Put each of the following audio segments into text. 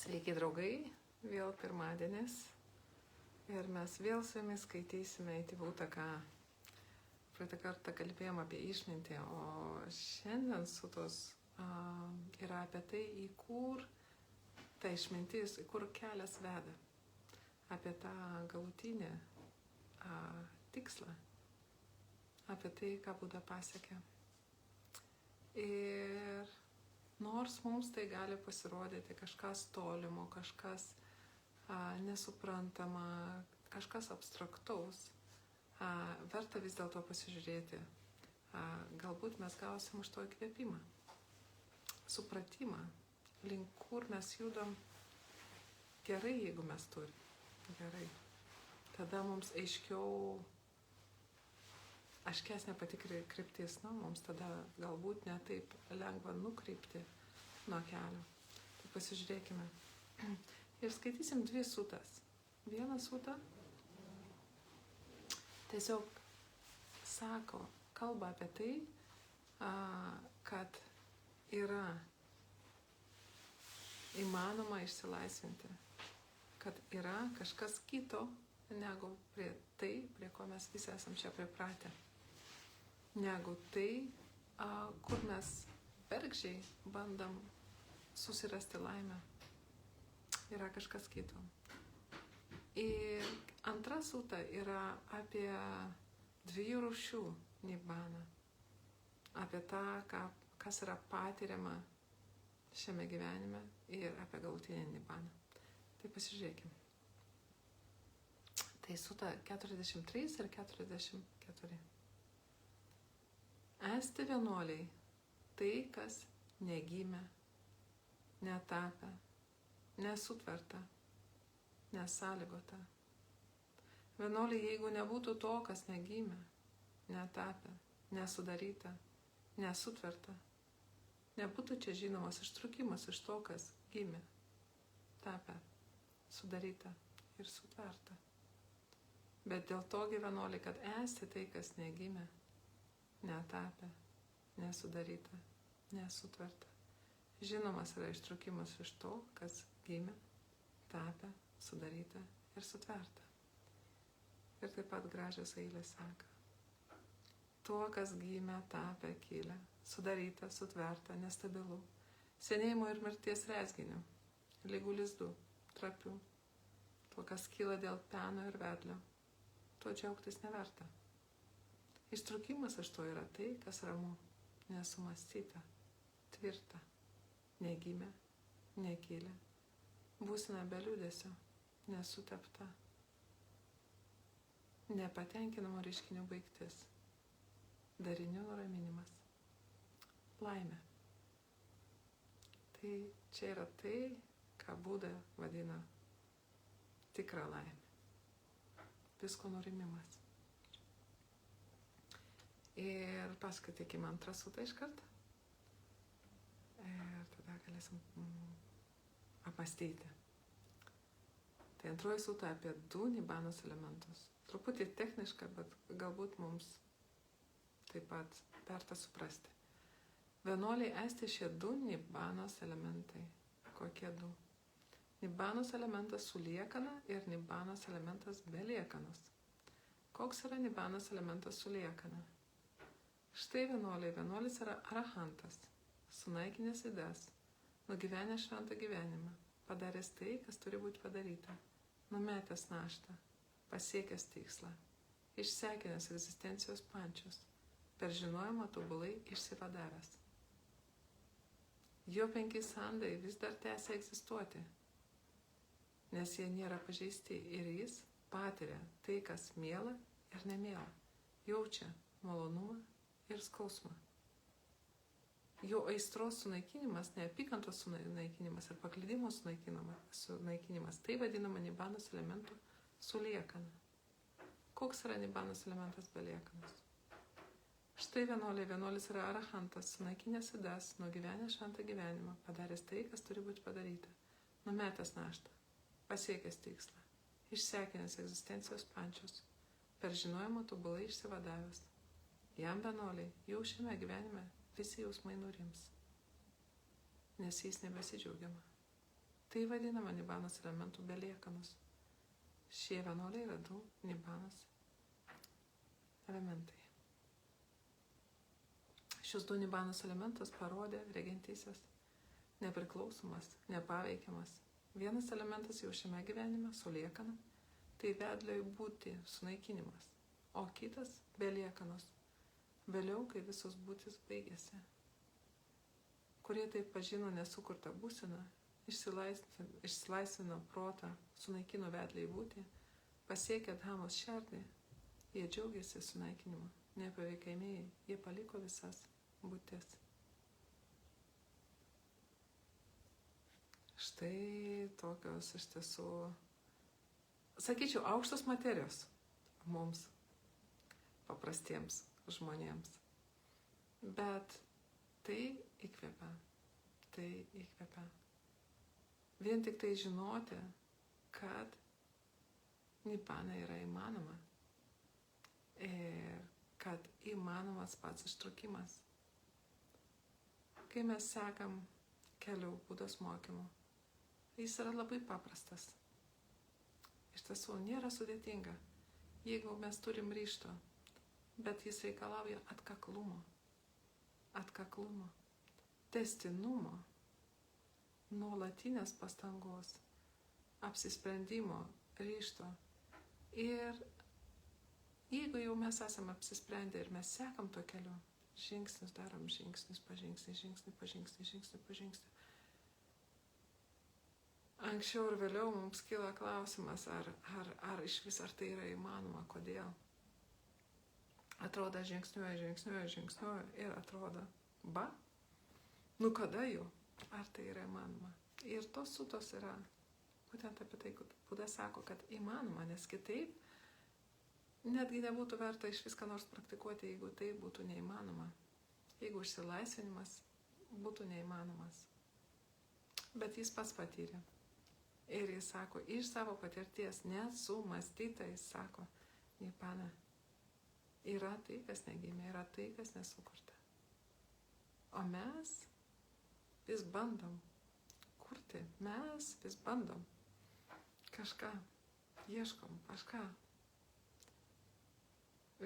Sveiki draugai, vėl pirmadienis ir mes vėl su jumis skaitysime įtėvūtą, ką praeitą kartą kalbėjom apie išmintį, o šiandien sutos yra apie tai, į kur ta išmintis, į kur kelias veda, apie tą galutinį tikslą, apie tai, ką Buda pasiekė. Ir nors mums tai gali pasirodyti kažkas tolimo, kažkas nesuprantama, kažkas abstraktaus, verta vis dėlto pasižiūrėti. Galbūt mes gausim iš to įkvėpimą, supratimą, link kur mes judam. Gerai, jeigu mes turim. Gerai. Tada mums aiškesnė pati kryptis, mums tada galbūt ne taip lengva nukreipti nuo kelio. Tai pasižiūrėkime. Ir skaitysim dvi sutas. Vieną sutą tiesiog kalba apie tai, kad yra įmanoma išsilaisvinti, kad yra kažkas kito negu prie ko mes visi esam čia pripratę. Negu tai, kur mes bergždžiai bandam susirasti laimę. Yra kažkas kito. Ir antra suta yra apie dviejų rūšių nibbaną. Apie tą, kas yra patiriama šiame gyvenime ir apie galutinį nibbaną. Tai pasižiūrėkime. Tai suta 43 ir 44. Esti vienuoliai, tai, kas negimė, netapę, nesutverta, nesąlygota. Vienuoliai, jeigu nebūtų to, kas negimė, netapę, nesudaryta, nesutverta, nebūtų čia žinomas ištrukimas iš to, kas gimė, tapę, sudaryta ir sutverta. Bet dėl to vienuoliai, kad esi tai, kas negimė, netapę, nesudaryta, nesutverta. Žinomas yra ištrukimas iš to, kas gimė, tapę, sudaryta ir sutverta. Ir taip pat gražios eilės seka. Tuo, kas gimė, tapę, kilę, sudaryta, sutverta, nestabilu, senėjimo ir mirties rezginių, lygų lizdų, trapių, tuo, kas kyla dėl peno ir vedlio, tuo džiaugtis neverta. Ištrukimas iš to yra tai, kas ramu, nesumastyta, tvirta, negimė, nekilė, būsena be liūdesio, nesutepta, nepatenkinamo reiškinių baigtis, darinių nuraminimas, laimė. Tai čia yra tai, ką Buda vadina tikra laimė, visko nurimimas. Ir paskaitykime antrą sutą iš karto. Ir tada galėsim apmąstyti. Tai antroji suta apie du nibbanos elementus. Truputį techniška, bet galbūt mums taip pat verta suprasti. Vienuoliai esti šie du nibbanos elementai. Kokie du? Nibbanos elementas su liekana ir nibbanos elementas be liekanos. Koks yra nibbanos elementas su liekana? Štai vienuolis yra arahantas, sunaikinęs ydas, nugyvenęs šventą gyvenimą, padaręs tai, kas turi būti padaryta, numetęs naštą, pasiekęs tikslą, išsekinęs egzistencijos pančius, per žinojimą tobulai išsivadavęs. Jo 5 sandai vis dar tęsia egzistuoti, nes jie nėra pažeisti ir jis patiria tai, kas miela ir nemiela, jaučia malonumą ir skausmą. Jo aistros sunaikinimas, neapykantos sunaikinimas ir paklydimo sunaikinimas, tai vadinama nibbanos elementų su liekana. Koks yra nibbanos elementas be liekanos? Štai vienuolis yra arahantas, sunaikinęs ydas, nugyvenęs šventą gyvenimą, padaręs tai, kas turi būti padaryta, numetęs naštą, pasiekęs tikslą, išsekinęs egzistencijos pančius, per žinojimą tobulai išsivadavęs. Jam vienuoliai jau šiame gyvenime visi jausmai nurims, nes jais nebesidžiaugiama. Tai vadinama nibanos elementų beliekanos. Šie vienuoliai yra 2 nibanos elementai. Šios 2 nibanos elementus parodė regentysios nepriklausomas, nepaveikiamas. Vienas elementas jau šiame gyvenime suliekana, tai vedlioj būti sunaikinimas, o kitas beliekanos. Vėliau, kai visos būtis baigėsi. Kurie taip pažino nesukurtą būseną, išsilaisvino protą, sunaikino vedliai būti, pasiekė Adhamos šerdį, jie džiaugiasi sunaikinimu, nepaveikiamieji, jie paliko visas būtis. Štai tokios iš tiesų, sakyčiau, aukštos materijos mums, paprastiems žmonėms. Bet tai įkvepia, tai įkvepia. Vien tik tai žinoti, kad nibana yra įmanoma ir kad įmanomas pats ištrukimas. Kai mes sekam keliu Budos mokymu, jis yra labai paprastas. Iš tiesų, nėra sudėtinga, jeigu mes turim ryžto, bet jis reikalauja atkaklumo, tęstinumo, nuolatinės pastangos, apsisprendimo, ryžto. Ir jeigu jau mes esame apsisprendę ir mes sekam to keliu, žingsnis darom, žingsnis po žingsnį. Anksčiau ir vėliau mums kyla klausimas, ar iš vis ar tai yra įmanoma, kodėl. Atrodo, žingsniuoju ir atrodo, kada jau, ar tai yra įmanoma. Ir tos sutos yra būtent apie tai, kad Buda sako, kad įmanoma, nes kitaip netgi nebūtų verta iš viską nors praktikuoti, jeigu tai būtų neįmanoma. Jeigu išsilaisvinimas būtų neįmanomas. Bet jis pats patyrė. Ir jis sako, iš savo patirties, nesumąstyta, jis sako, nibana yra tai, kas negimė, yra tai, kas nesukurta. O mes vis bandom kurti, mes vis bandom kažką, ieškom kažką.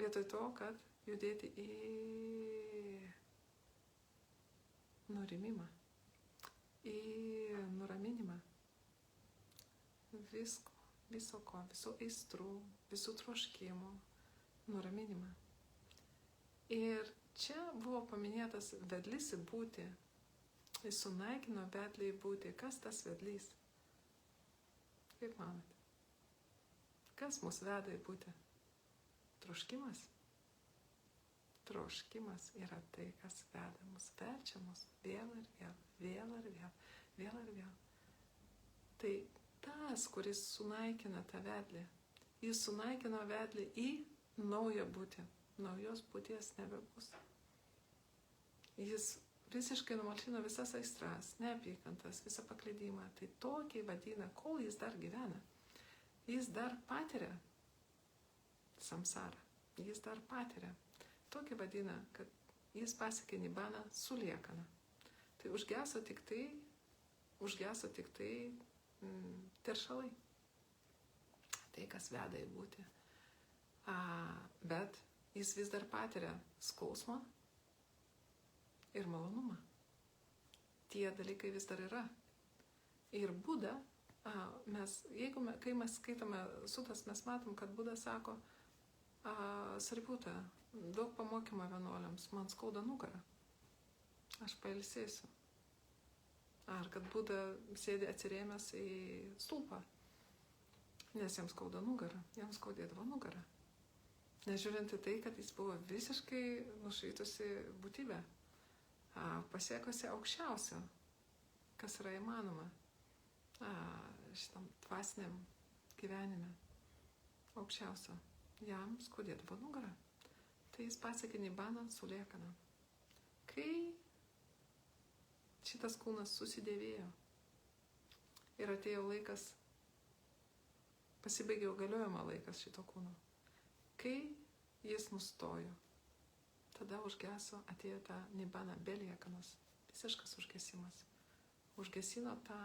Vietoj to, kad judėti į nurimimą, į nuraminimą. Viso ko, visų aistrų, visų troškimų, nuraminimą. Ir čia buvo paminėtas vedlys į būtį. Jis sunaikino vedlį į būtį. Kas tas vedlys? Kaip manote? Kas mus veda į būtį? Troškimas? Troškimas yra tai, kas veda mus, verčia mus vėl ir vėl. Tai tas, kuris sunaikina tą vedlį, jis sunaikino vedlį į naują būtį. Naujos būties nebebus. Jis visiškai numalšino visas aistras, neapykantas, visą paklydimą. Tai tokiai vadina, kol jis dar gyvena. Jis dar patiria samsarą. Jis dar patiria. Tokį vadina, kad jis pasiekė nibaną suliekana. Tai užgeso tik tai teršalai. Tai, kas veda į būtį. Bet jis vis dar patiria skausmą ir malonumą. Tie dalykai vis dar yra. Ir Buda, kai mes skaitome sutas, mes matom, kad Buda sako, Saripūta, duok pamokymą vienuoliams, man skauda nugarą. Aš pailsėsiu. Ar kad Buda sėdė atsirėmęs į stulpą, nes jiems skauda nugarą, jiems skaudėdavo nugarą. Nežiūrint į tai, kad jis buvo visiškai nušvitusi būtybė, pasiekusi aukščiausio, kas yra įmanoma šitam dvasiniam gyvenime, aukščiausio. Jam skaudėdavo nugarą. Tai jis pasiekė nibaną suliekaną. Kai šitas kūnas susidėvėjo ir atėjo laikas, pasibaigė galiojimo laikas šito kūno. Kai jis nustojo, tada užgeso, atėjo ta nibana beliekanos, visiškas užgesimas. Užgesino tą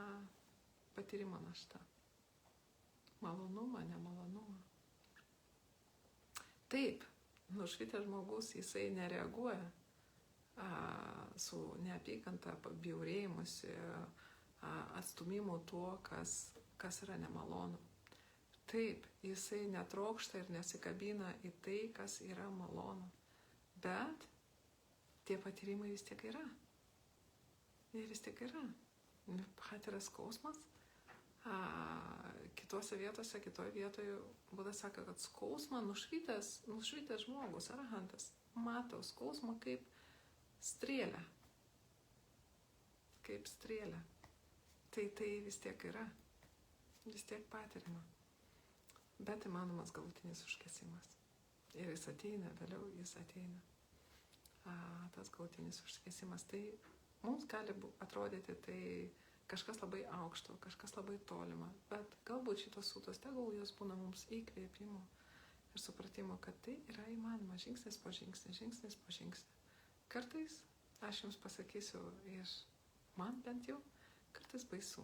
patyrimo našta. Malonumą, nemalonumą. Taip, nušvitęs žmogus, jisai nereaguoja su neapykanta, bjaurėjimusi, atstumimu tuo, kas yra nemalonu. Taip, jisai netrokšta ir nesikabina į tai, kas yra malonu. Bet tie patyrimai vis tiek yra. Jie vis tiek yra. Patiria skausmas. Kitose vietose, kitoje vietoje Buda sako, kad skausmą nušvitęs žmogus, arahantas, mato skausmą kaip strėlę. Kaip strėlę. Tai vis tiek yra. Vis tiek patirima. Bet įmanomas galutinis užgesimas. Ir jis ateina, vėliau jis ateina. Tas galutinis užgesimas. Tai mums gali atrodyti tai kažkas labai aukšto, kažkas labai tolima. Bet galbūt šitos sūtos, tegul jos būna mums įkvėpimo ir supratimo, kad tai yra įmanoma žingsnis po žingsnis, žingsnis po žingsnis. Kartais, aš jums pasakysiu, man bent jau, kartais baisu.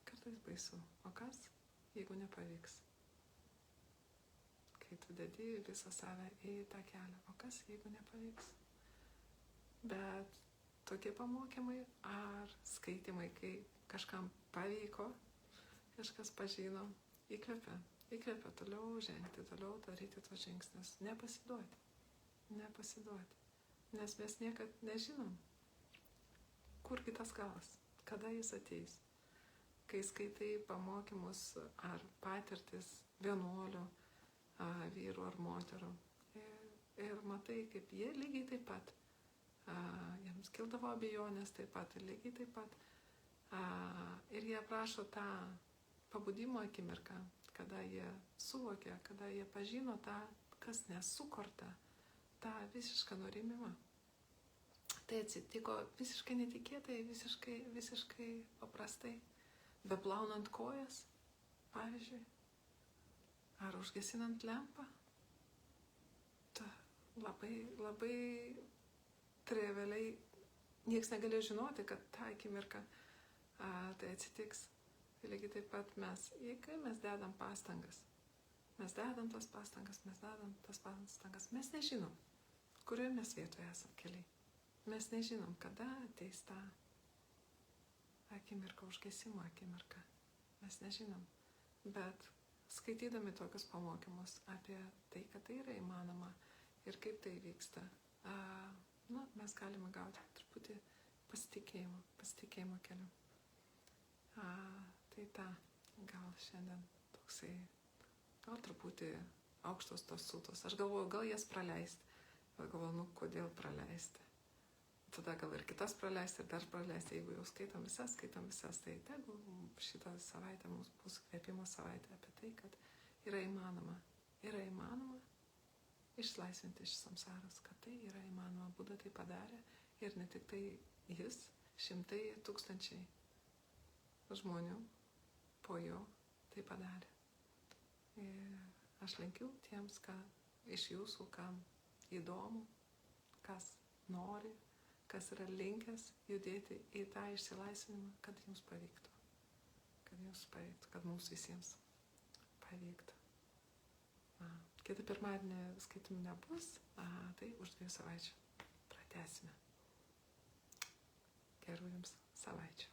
Kartais baisu. O kas, jeigu nepavyks? Kai tu dedi visą save į tą kelią. O kas, jeigu nepavyks? Bet tokie pamokymai ar skaitimai, kai kažkam pavyko, kažkas pažino, įkvepia toliau žengti, toliau daryti tos žingsnius. Nepasiduoti. Nes mes niekad nežinom, kurgi tas galas, kada jis ateis. Kai skaitai pamokymus ar patirtis vienuolių, vyrų ar moterų. Ir matai, kaip jie lygiai taip pat. Jiems kildavo abejonės taip pat ir lygiai taip pat. Ir jie prašo tą pabudimo akimirką, kada jie suvokia, kada jie pažino tą, kas nesukorta, tą visišką nurimimą. Tai atsitiko visiškai netikėtai, visiškai paprastai. Beplaunant kojas, pavyzdžiui, ar užgesinant lempą, labai trivialiai nieks negalėjo žinoti, kad tą akimirką tai atsitiks. Tai lygiai taip pat mes dedam pastangas, mes dedam tas pastangas, mes nežinom, kurioje mes vietoje esam keliai. Mes nežinom, kada ateis ta akimirka, užgesimo akimirka. Mes nežinom. Bet skaitydami tokius pamokymus apie tai, kad tai yra įmanoma ir kaip tai vyksta, mes galime gauti truputį pasitikėjimo keliu. Tai gal šiandien toksai, gal truputį aukštos tos sūtos. Aš galvoju, gal jas praleisti. Bet galvoju, kodėl praleisti? Tada gal ir kitas praleisti ir dar praleisti. Jeigu jau skaitom visas, tai tegu šitą savaitę mums bus kvėpimo savaitė apie tai, kad yra įmanoma išlaisvinti iš samsaros, kad tai yra įmanoma. Buda tai padarė ir ne tik tai jis, šimtai tūkstančiai žmonių po jo tai padarė. Ir aš linkiu tiems, iš jūsų, kam įdomu, kas nori, kas yra linkęs judėti į tą išsilaisvinimą, kad jums pavyktų. Kad mums visiems pavyktų. Kitą pirmadienį skaitimų nebus, tai už 2 savaičių pratęsime. Gerų jums savaičių.